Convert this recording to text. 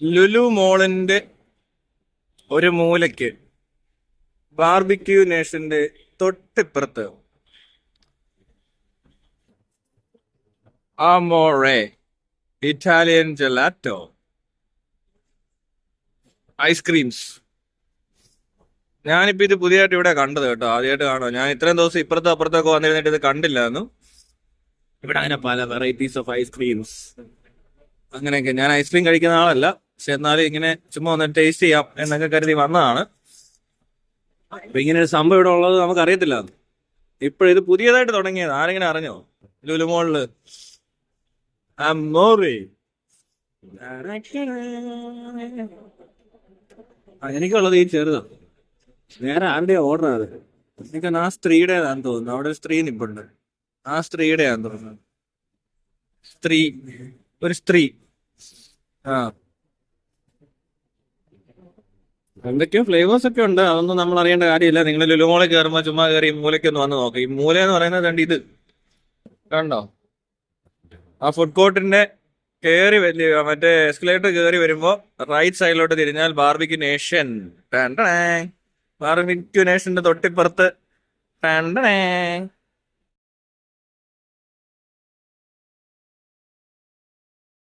ലുലു മോളിന്റെ ഒരു മൂലയ്ക്ക് barbecue നേഷന്റെ തൊട്ടിപ്പുറത്ത് ആമോറെ Italian gelato ice creams. ഞാനിപ്പോ ഇത് പുതിയതായിട്ട് ഇവിടെ കണ്ടത് കേട്ടോ, ആദ്യമായിട്ട് കാണുമോ. ഞാൻ ഇത്രയും ദിവസം ഇപ്പുറത്തും അപ്പുറത്തൊക്കെ വന്നിരുന്നിട്ട് ഇത് കണ്ടില്ലായിരുന്നു. ഇവിടെ അങ്ങനെ പല വെറൈറ്റീസ് ഓഫ് ഐസ്ക്രീംസ് അങ്ങനെയൊക്കെ. ഞാൻ ഐസ്ക്രീം കഴിക്കുന്ന ആളല്ല, പക്ഷെ എന്നാലും ഇങ്ങനെ ചുമ്മാ ഒന്ന് ടേസ്റ്റ് ചെയ്യാം എന്നൊക്കെ കരുതി വന്നതാണ്. അപ്പൊ ഇങ്ങനെ ഒരു സംഭവം ഇവിടെ ഉള്ളത് നമുക്ക് അറിയത്തില്ല. ഇപ്പോഴിത് പുതിയതായിട്ട് തുടങ്ങിയത്. ആരെങ്കിലും അറിഞ്ഞോ? ലുലുമോളില് എനിക്കുള്ളത് ഈ ചെറുതാണ്. വേറെ ആരുടെയോ ഓർഡർ അത്. എനിക്ക് ആ സ്ത്രീയുടേതാന്ന് തോന്നുന്നു. അവിടെ ഒരു സ്ത്രീ നിപ്പുണ്ട്. ആ സ്ത്രീയുടെയാന്ന് തോന്നുന്നു. ഒരു സ്ത്രീ. ആ, എന്തൊക്കെയോ ഫ്ലേവേഴ്സ് ഒക്കെ ഉണ്ട്. അതൊന്നും നമ്മൾ അറിയേണ്ട കാര്യമില്ല. നിങ്ങൾ ലുലുമോളിൽ കയറുമ്പോൾ ചുമ്മാ കയറി ഈ മൂലയ്ക്ക് ഒന്ന് വന്ന് നോക്കാം. ഈ മൂല എന്ന് പറയുന്നത് കണ്ട് ഇത് കണ്ടോ? ആ ഫുഡ് കോർട്ടിന്റെ കയറി വലിയ മറ്റേ എസ്കലേറ്റർ കയറി വരുമ്പോ റൈറ്റ് സൈഡിലോട്ട് തിരിഞ്ഞാൽ ബാർബിക്യൂ നേഷൻ. ബാർബിക്യൂ നേഷന്റെ തൊട്ടിപ്പുറത്ത്